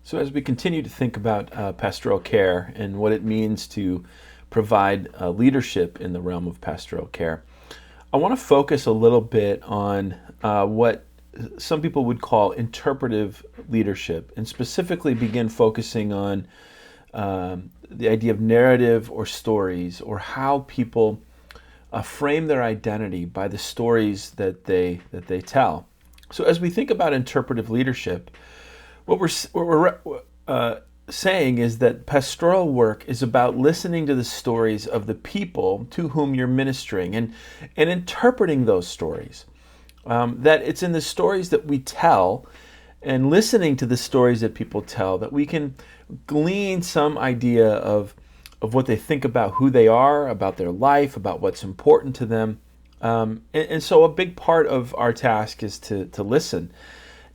So as we continue to think about pastoral care and what it means to provide leadership in the realm of pastoral care, I want to focus a little bit on what some people would call interpretive leadership, and specifically begin focusing on the idea of narrative or stories, or how people frame their identity by the stories that they tell. So as we think about interpretive leadership, what we're saying is that pastoral work is about listening to the stories of the people to whom you're ministering, and interpreting those stories. That it's in the stories that we tell and listening to the stories that people tell that we can glean some idea of what they think about who they are, about their life, about what's important to them. And so a big part of our task is to listen.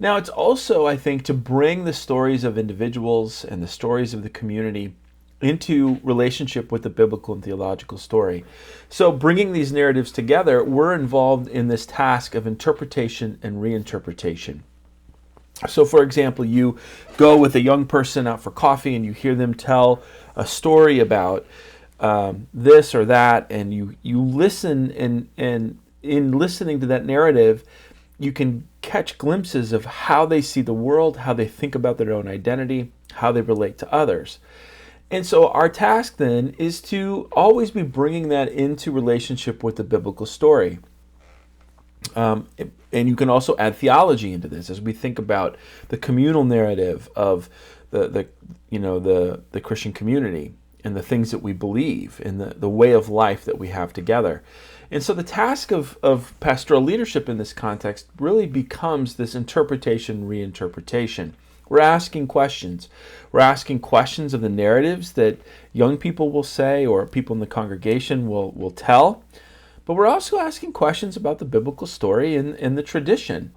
Now, it's also, I think, to bring the stories of individuals and the stories of the community into relationship with the biblical and theological story. So bringing these narratives together, we're involved in this task of interpretation and reinterpretation. So, for example, you go with a young person out for coffee and you hear them tell a story about this or that, and you listen, and in listening to that narrative, you can catch glimpses of how they see the world, how they think about their own identity, how they relate to others. And so our task then is to always be bringing that into relationship with the biblical story. And you can also add theology into this as we think about the communal narrative of the Christian community and the things that we believe and the way of life that we have together. And so the task of pastoral leadership in this context really becomes this interpretation, reinterpretation. We're asking questions. We're asking questions of the narratives that young people will say or people in the congregation will tell. But we're also asking questions about the biblical story and the tradition.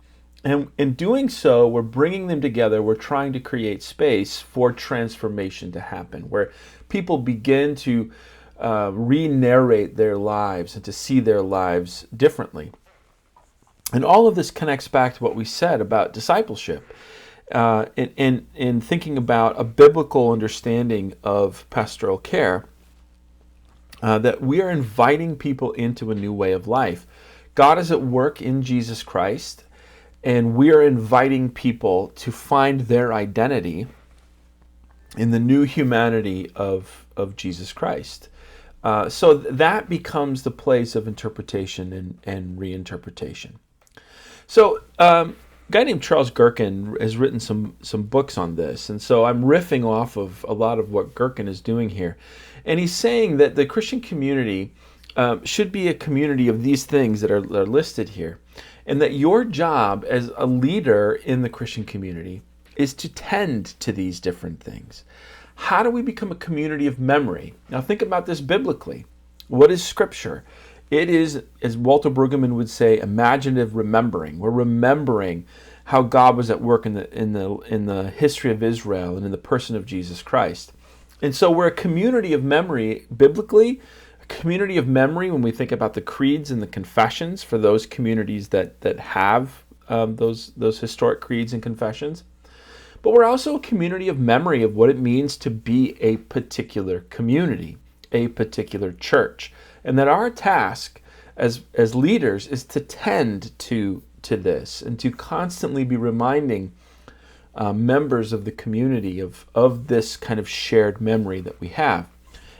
And in doing so, we're bringing them together. We're trying to create space for transformation to happen, where people begin to re-narrate their lives and to see their lives differently. And all of this connects back to what we said about discipleship, in thinking about a biblical understanding of pastoral care, that we are inviting people into a new way of life. God is at work in Jesus Christ, and we are inviting people to find their identity in the new humanity of Jesus Christ. So that becomes the place of interpretation and reinterpretation. So a guy named Charles Gherkin has written some books on this, and so I'm riffing off of a lot of what Gherkin is doing here. And he's saying that the Christian community should be a community of these things that are listed here, and that your job as a leader in the Christian community is to tend to these different things. How do we become a community of memory? Now think about this biblically. What is Scripture? It is, as Walter Brueggemann would say, imaginative remembering. We're remembering how God was at work in the history of Israel and in the person of Jesus Christ. And so we're a community of memory biblically, a community of memory when we think about the creeds and the confessions for those communities that have those historic creeds and confessions. But we're also a community of memory of what it means to be a particular community, a particular church. And that our task as leaders is to tend to this and to constantly be reminding members of the community of this kind of shared memory that we have.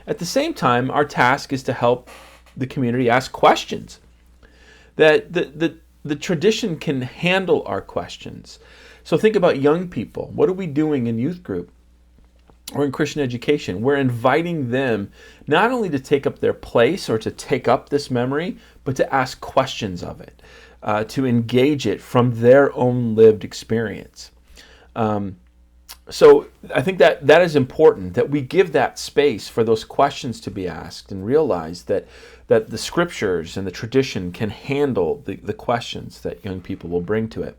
At the same time, our task is to help the community ask questions. That the tradition can handle our questions. So think about young people. What are we doing in youth group or in Christian education? We're inviting them not only to take up their place or to take up this memory, but to ask questions of it, to engage it from their own lived experience. So I think that is important, that we give that space for those questions to be asked and realize that the Scriptures and the tradition can handle the questions that young people will bring to it.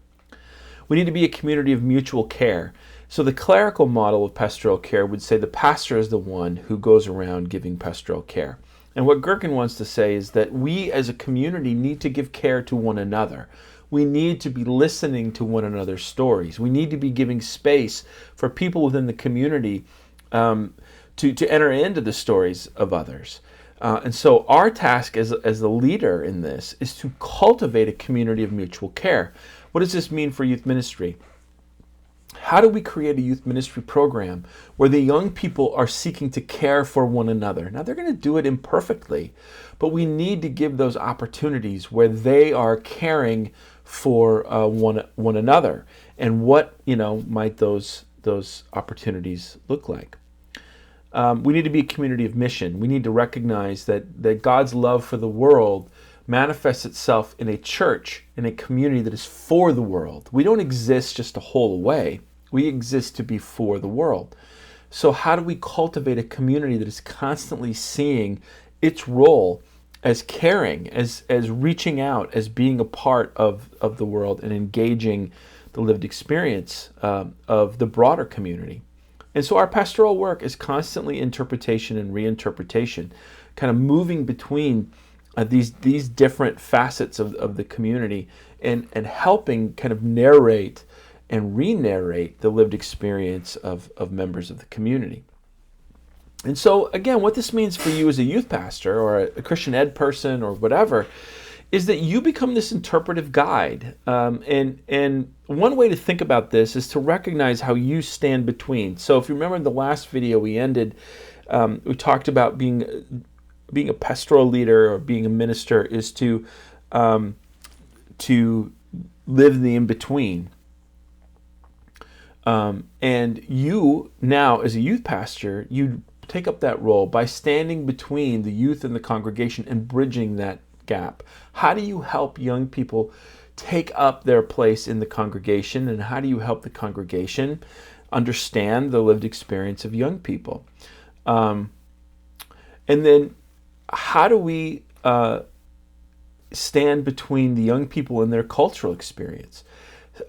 We need to be a community of mutual care. So the clerical model of pastoral care would say the pastor is the one who goes around giving pastoral care. And what Gherkin wants to say is that we as a community need to give care to one another. we need to be listening to one another's stories. We need to be giving space for people within the community to enter into the stories of others. And so our task as the leader in this is to cultivate a community of mutual care. What does this mean for youth ministry? How do we create a youth ministry program where the young people are seeking to care for one another? Now, they're going to do it imperfectly, but we need to give those opportunities where they are caring for one another. And what might those opportunities look like? We need to be a community of mission. We need to recognize that God's love for the world manifests itself in a church, in a community that is for the world. We don't exist just to hole away. We exist to be for the world. So how do we cultivate a community that is constantly seeing its role as caring, as reaching out, as being a part of the world and engaging the lived experience of the broader community? And so our pastoral work is constantly interpretation and reinterpretation, kind of moving between these different facets of the community and helping kind of narrate and re-narrate the lived experience of members of the community. And so, again, what this means for you as a youth pastor or a Christian ed person or whatever is that you become this interpretive guide. And one way to think about this is to recognize how you stand between. So if you remember in the last video we ended, we talked about being a pastoral leader or being a minister is to live the in-between. And you now, as a youth pastor, you take up that role by standing between the youth and the congregation and bridging that gap. How do you help young people take up their place in the congregation, and how do you help the congregation understand the lived experience of young people? And then how do we stand between the young people and their cultural experience?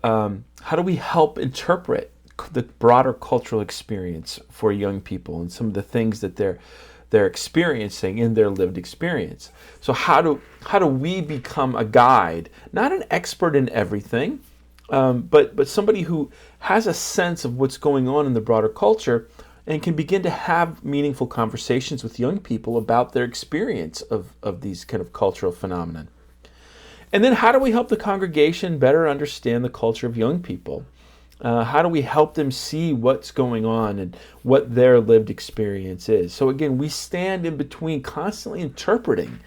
How do we help interpret the broader cultural experience for young people and some of the things that they're experiencing in their lived experience? So how do we become a guide, not an expert in everything, but somebody who has a sense of what's going on in the broader culture and can begin to have meaningful conversations with young people about their experience of these kind of cultural phenomena? And then how do we help the congregation better understand the culture of young people? How do we help them see what's going on and what their lived experience is? So again, we stand in between, constantly interpreting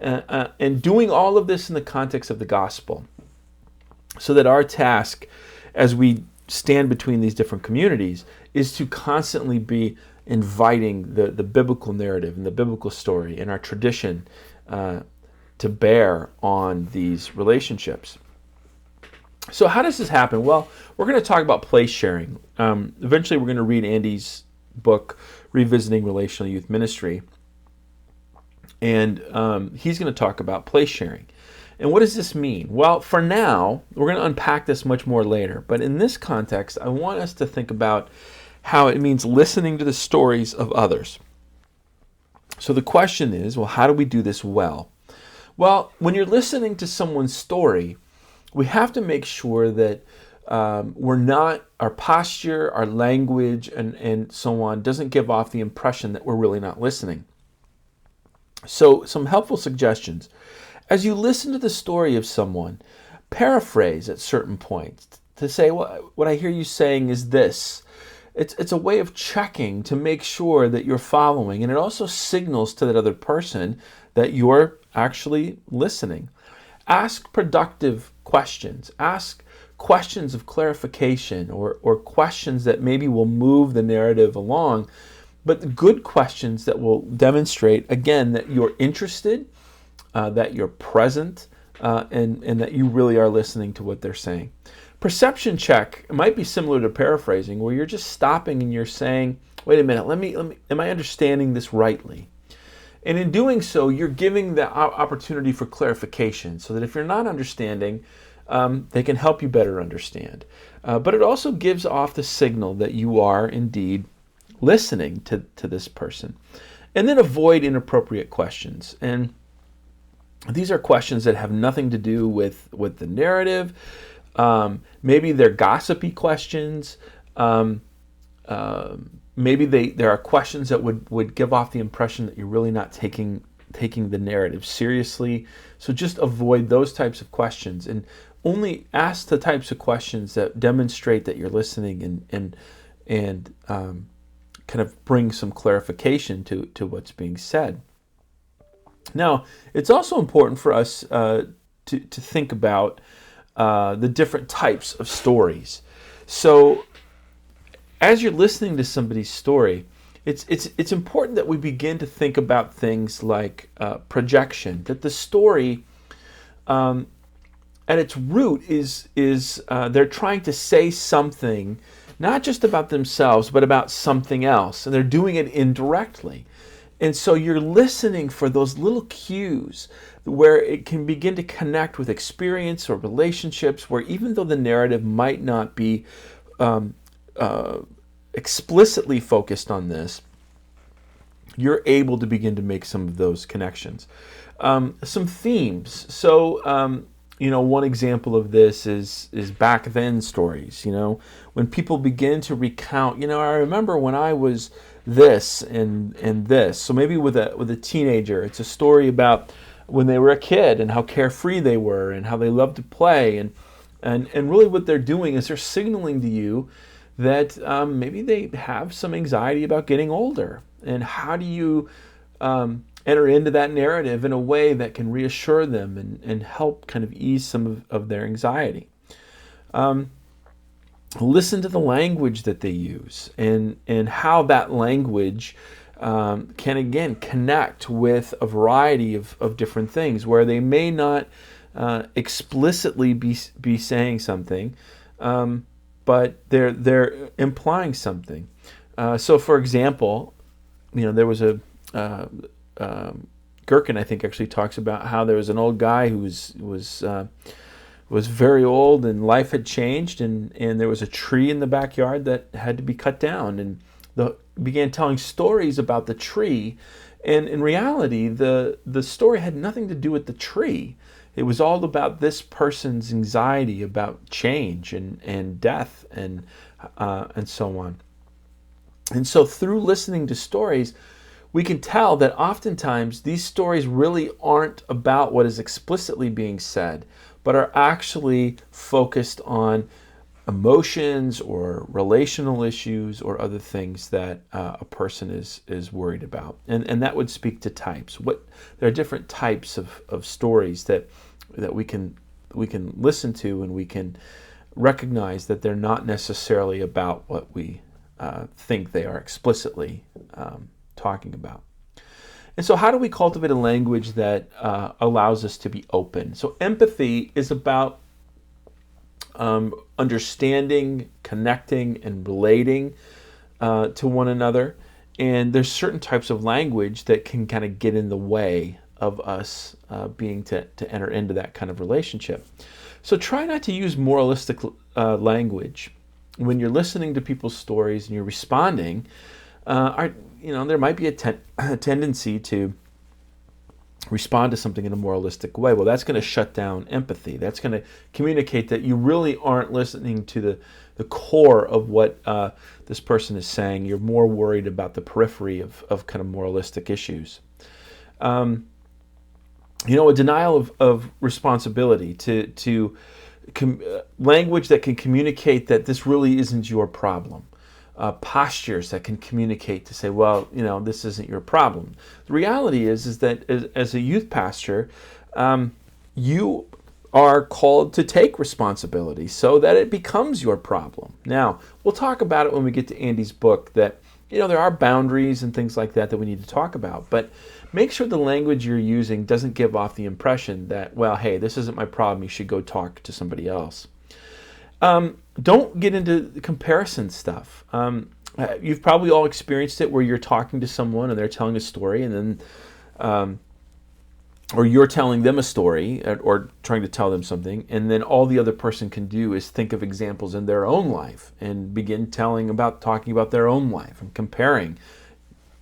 and doing all of this in the context of the gospel, so that our task as we stand between these different communities is to constantly be inviting the biblical narrative and the biblical story and our tradition to bear on these relationships. So how does this happen? Well, we're going to talk about place sharing. Eventually we're going to read Andy's book, Revisiting Relational Youth Ministry. And he's going to talk about place sharing. And what does this mean? Well, for now, we're going to unpack this much more later. But in this context, I want us to think about how it means listening to the stories of others. So the question is, well, how do we do this well? Well, when you're listening to someone's story, we have to make sure that our posture, our language, and so on doesn't give off the impression that we're really not listening. So some helpful suggestions. As you listen to the story of someone, paraphrase at certain points to say, well, what I hear you saying is this. It's a way of checking to make sure that you're following, and it also signals to that other person that you're actually listening. Ask productive questions. Ask questions of clarification or questions that maybe will move the narrative along, but good questions that will demonstrate, again, that you're interested, that you're present, and that you really are listening to what they're saying. Perception check might be similar to paraphrasing, where you're just stopping and you're saying, wait a minute, let me, am I understanding this rightly? And in doing so, you're giving the opportunity for clarification so that if you're not understanding, they can help you better understand. But it also gives off the signal that you are indeed listening to this person. And then avoid inappropriate questions. And These are questions that have nothing to do with the narrative. Maybe they're gossipy questions. Um, Maybe there are questions that would give off the impression that you're really not taking the narrative seriously. So just avoid those types of questions and only ask the types of questions that demonstrate that you're listening and kind of bring some clarification to what's being said. Now, it's also important for us to think about the different types of stories. So, as you're listening to somebody's story, it's important that we begin to think about things like projection. That the story, at its root, is they're trying to say something, not just about themselves, but about something else, and they're doing it indirectly. And so you're listening for those little cues where it can begin to connect with experience or relationships, where even though the narrative might not be um, explicitly focused on this, you're able to begin to make some of those connections. Some themes. So, one example of this is back then stories. When people begin to recount, I remember when I was this and this. So maybe with a teenager, it's a story about when they were a kid and how carefree they were and how they loved to play, and really what they're doing is they're signaling to you that maybe they have some anxiety about getting older. And how do you enter into that narrative in a way that can reassure them and help kind of ease some of their anxiety? Listen to the language that they use and how that language can again connect with a variety of different things where they may not explicitly be saying something, but they're implying something. So, for example, there was a Gherkin, I think, actually talks about how there was an old guy who was very old and life had changed, and there was a tree in the backyard that had to be cut down, and began telling stories about the tree. And in reality, the story had nothing to do with the tree. It was all about this person's anxiety about change and death and so on. And so through listening to stories, we can tell that oftentimes these stories really aren't about what is explicitly being said, but are actually focused on emotions or relational issues or other things that a person is worried about. And that would speak to types. There are different types of stories that we can listen to, and we can recognize that they're not necessarily about what we think they are explicitly talking about. And so how do we cultivate a language that allows us to be open? So empathy is about understanding, connecting, and relating to one another. And there's certain types of language that can kind of get in the way of us being to enter into that kind of relationship. So try not to use moralistic language when you're listening to people's stories and you're responding. There might be a tendency to respond to something in a moralistic way. Well, that's going to shut down empathy. That's going to communicate that you really aren't listening to the core of what this person is saying. You're more worried about the periphery of kind of moralistic issues. A denial of responsibility to language that can communicate that this really isn't your problem. Postures that can communicate to say, well, this isn't your problem. The reality is that as a youth pastor, you are called to take responsibility so that it becomes your problem. Now, we'll talk about it when we get to Andy's book, that there are boundaries and things like that we need to talk about, but make sure the language you're using doesn't give off the impression that, well, hey, this isn't my problem, you should go talk to somebody else. Don't get into comparison stuff. You've probably all experienced it where you're talking to someone and they're telling a story, and then, or you're telling them a story or trying to tell them something, and then all the other person can do is think of examples in their own life and begin talking about their own life and comparing,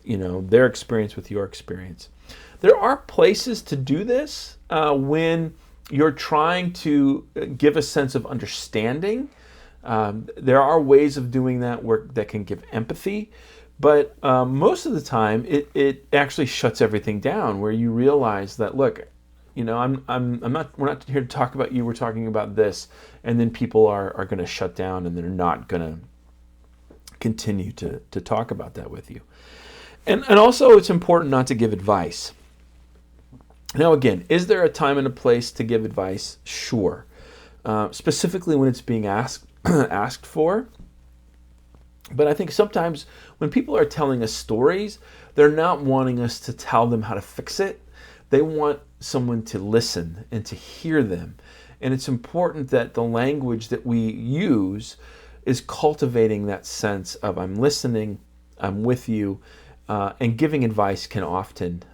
their experience with your experience. There are places to do this when you're trying to give a sense of understanding. There are ways of doing that that can give empathy, but most of the time it actually shuts everything down. Where you realize that, look, I'm not. We're not here to talk about you. We're talking about this, and then people are going to shut down, and they're not going to continue to talk about that with you. And also, it's important not to give advice. Now, again, is there a time and a place to give advice? Sure. Specifically when it's being asked for. But I think sometimes when people are telling us stories, they're not wanting us to tell them how to fix it. They want someone to listen and to hear them. And it's important that the language that we use is cultivating that sense of I'm listening, I'm with you, and giving advice can often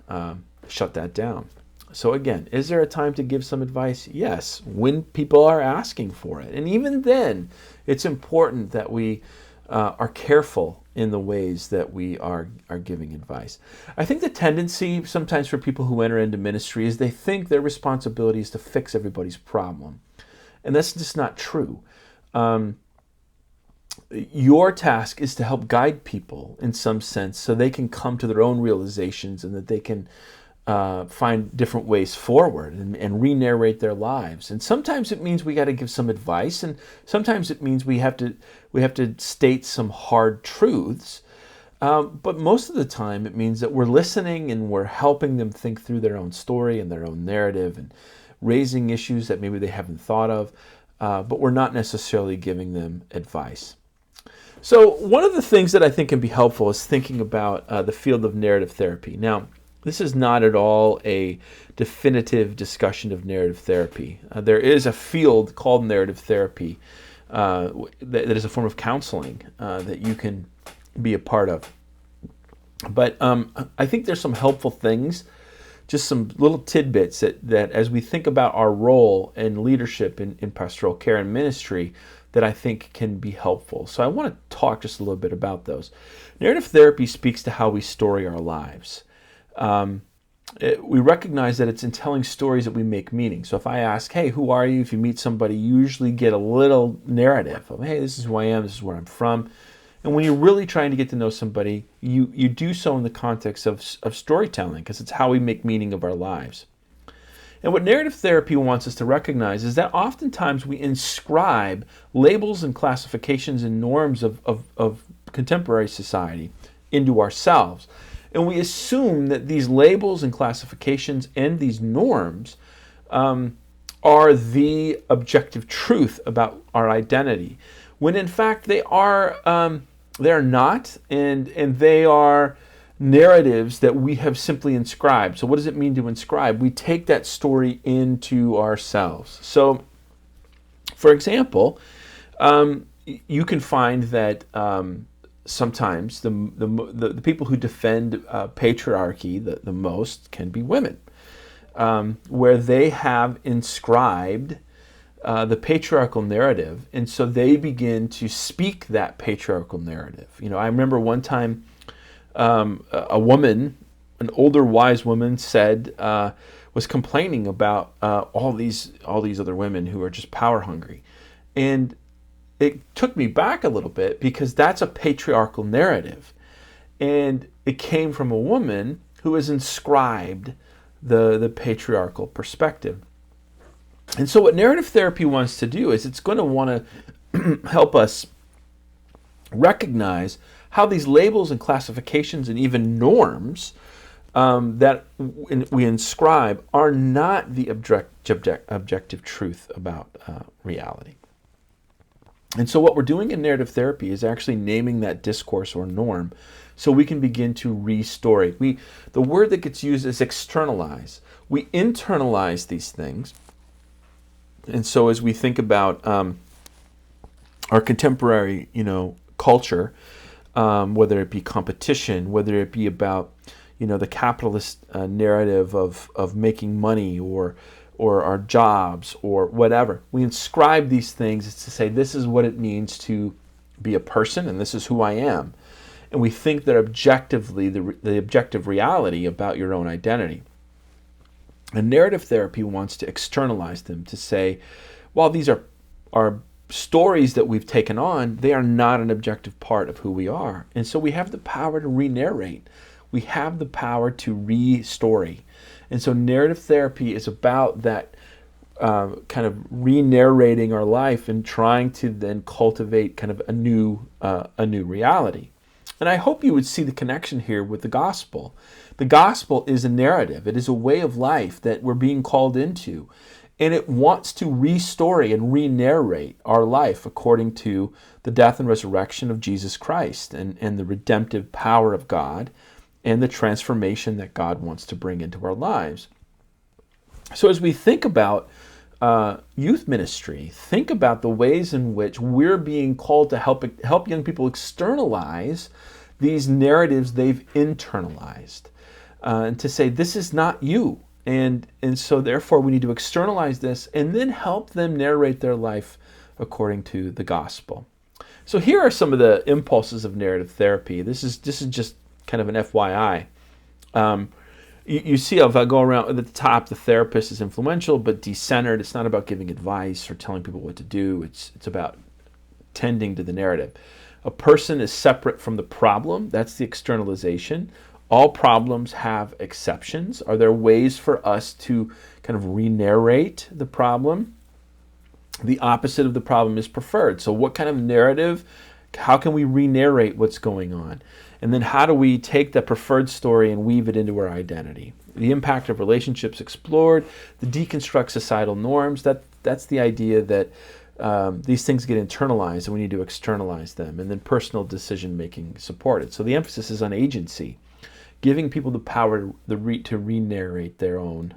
shut that down. So again, is there a time to give some advice? Yes, when people are asking for it. And even then, it's important that we are careful in the ways that we are giving advice. I think the tendency sometimes for people who enter into ministry is they think their responsibility is to fix everybody's problem. And that's just not true. Your task is to help guide people in some sense so they can come to their own realizations and that they can find different ways forward and re-narrate their lives. And sometimes it means we got to give some advice, and sometimes it means we have to state some hard truths. But most of the time it means that we're listening and we're helping them think through their own story and their own narrative and raising issues that maybe they haven't thought of, but we're not necessarily giving them advice. So one of the things that I think can be helpful is thinking about the field of narrative therapy. Now, this is not at all a definitive discussion of narrative therapy. There is a field called narrative therapy that is a form of counseling that you can be a part of. But I think there's some helpful things, just some little tidbits that as we think about our role in leadership in pastoral care and ministry, that I think can be helpful. So I want to talk just a little bit about those. Narrative therapy speaks to how we story our lives. We recognize that it's in telling stories that we make meaning. So if I ask, hey, who are you? If you meet somebody, you usually get a little narrative of, hey, this is who I am, this is where I'm from. And when you're really trying to get to know somebody, you do so in the context of storytelling, because it's how we make meaning of our lives. And what narrative therapy wants us to recognize is that oftentimes we inscribe labels and classifications and norms of contemporary society into ourselves. And we assume that these labels and classifications and these norms are the objective truth about our identity, when in fact they're not, and they are narratives that we have simply inscribed. So what does it mean to inscribe? We take that story into ourselves. So, for example, you can find that sometimes the people who defend patriarchy the most can be women, where they have inscribed the patriarchal narrative, and so they begin to speak that patriarchal narrative. I remember one time a woman, an older wise woman, was complaining about all these other women who are just power hungry, and it took me back a little bit because that's a patriarchal narrative, and it came from a woman who has inscribed the patriarchal perspective. And so what narrative therapy wants to do is it's going to want to help us recognize how these labels and classifications and even norms that we inscribe are not the objective truth about reality. And so what we're doing in narrative therapy is actually naming that discourse or norm so we can begin to re-story. The word that gets used is externalize. We internalize these things. And so as we think about our contemporary, culture, whether it be competition, whether it be about, the capitalist narrative of making money or our jobs or whatever, we inscribe these things to say this is what it means to be a person and this is who I am. And we think that objectively, the objective reality about your own identity. And narrative therapy wants to externalize them, to say, while these are stories that we've taken on, they are not an objective part of who we are. And so we have the power to re-narrate. We have the power to re-story. And so narrative therapy is about that kind of re-narrating our life and trying to then cultivate kind of a new reality. And I hope you would see the connection here with the gospel. The gospel is a narrative. It is a way of life that we're being called into. And it wants to re-story and re-narrate our life according to the death and resurrection of Jesus Christ and the redemptive power of God and the transformation that God wants to bring into our lives. So as we think about youth ministry, think about the ways in which we're being called to help young people externalize these narratives they've internalized, and to say, this is not you. And so therefore we need to externalize this and then help them narrate their life according to the gospel. So here are some of the impulses of narrative therapy. This is just kind of an FYI. You see, if I go around at the top, the therapist is influential but decentered. It's not about giving advice or telling people what to do. It's about tending to the narrative. A person is separate from the problem. That's the externalization. All problems have exceptions. Are there ways for us to kind of re-narrate the problem? The opposite of the problem is preferred. So what kind of narrative, how can we re-narrate what's going on? And then how do we take that preferred story and weave it into our identity? The impact of relationships explored, the deconstruct societal norms. That's the idea that these things get internalized and we need to externalize them. And then personal decision-making supported. So the emphasis is on agency, giving people the power to re-narrate their own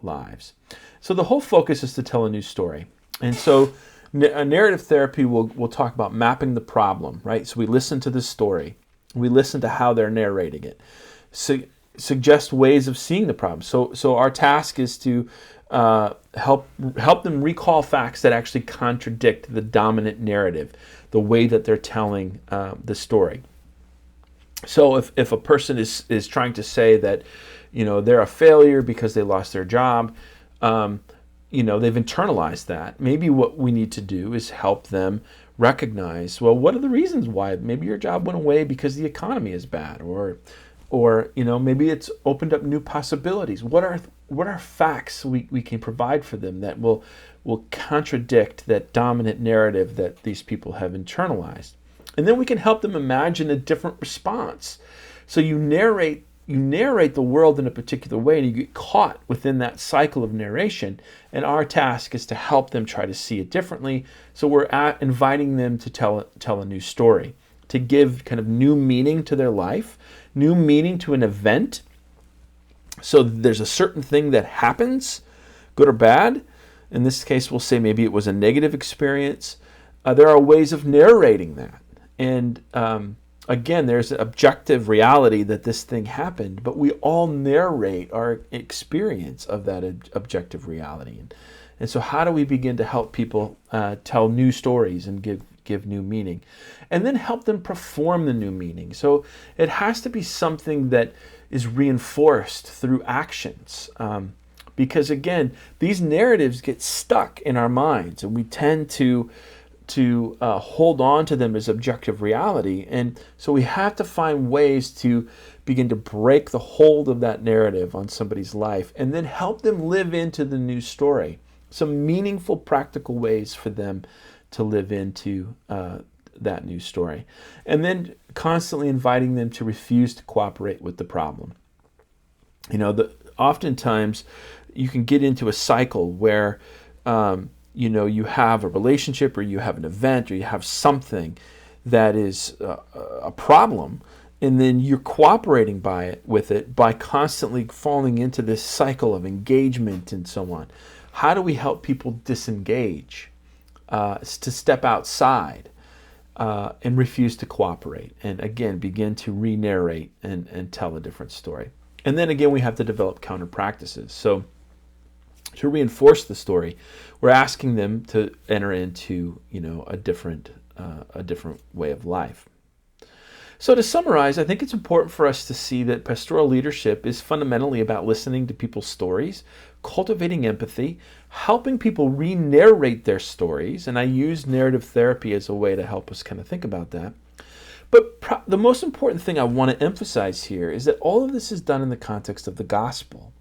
lives. So the whole focus is to tell a new story. And so narrative therapy will talk about mapping the problem, right? So we listen to this story. We listen to how they're narrating it. Suggest ways of seeing the problem. So our task is to help them recall facts that actually contradict the dominant narrative, the way that they're telling the story. So if a person is trying to say that, they're a failure because they lost their job, they've internalized that. Maybe what we need to do is help them recognize, well, what are the reasons why? Maybe your job went away because the economy is bad, or maybe it's opened up new possibilities. What are facts we can provide for them that will contradict that dominant narrative that these people have internalized? And then we can help them imagine a different response. So you narrate the world in a particular way and you get caught within that cycle of narration, and our task is to help them try to see it differently. So we're inviting them to tell a new story, to give kind of new meaning to their life, new meaning to an event. So there's a certain thing that happens, good or bad. In this case, we'll say maybe it was a negative experience. There are ways of narrating that. And again, there's an objective reality that this thing happened, but we all narrate our experience of that objective reality. And so how do we begin to help people tell new stories and give new meaning? And then help them perform the new meaning. So it has to be something that is reinforced through actions. Because again, these narratives get stuck in our minds and we tend to hold on to them as objective reality. And so we have to find ways to begin to break the hold of that narrative on somebody's life and then help them live into the new story. Some meaningful, practical ways for them to live into that new story. And then constantly inviting them to refuse to cooperate with the problem. Oftentimes you can get into a cycle where you have a relationship or you have an event or you have something that is a problem, and then you're cooperating with it by constantly falling into this cycle of engagement and so on. How do we help people disengage, to step outside and refuse to cooperate, and again begin to re-narrate and tell a different story? And then again, we have to develop counter practices. So to reinforce the story, we're asking them to enter into a different way of life. So, to summarize, I think it's important for us to see that pastoral leadership is fundamentally about listening to people's stories, cultivating empathy, helping people re narrate their stories. And I use narrative therapy as a way to help us kind of think about that. But the most important thing I want to emphasize here is that all of this is done in the context of the gospel,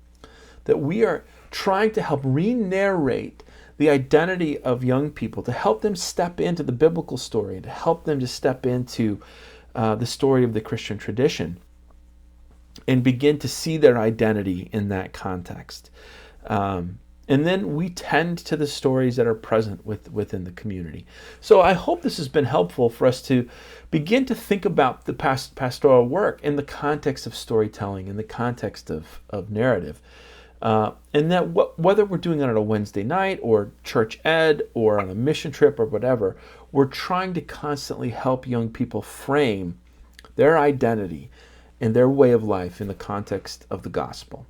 that we are trying to help re narrate the identity of young people, to help them step into the biblical story, and to help them to step into the story of the Christian tradition and begin to see their identity in that context. And then we tend to the stories that are present within the community. So I hope this has been helpful for us to begin to think about the pastoral work in the context of storytelling, in the context of narrative. And that whether we're doing it on a Wednesday night or church ed or on a mission trip or whatever, we're trying to constantly help young people frame their identity and their way of life in the context of the gospel.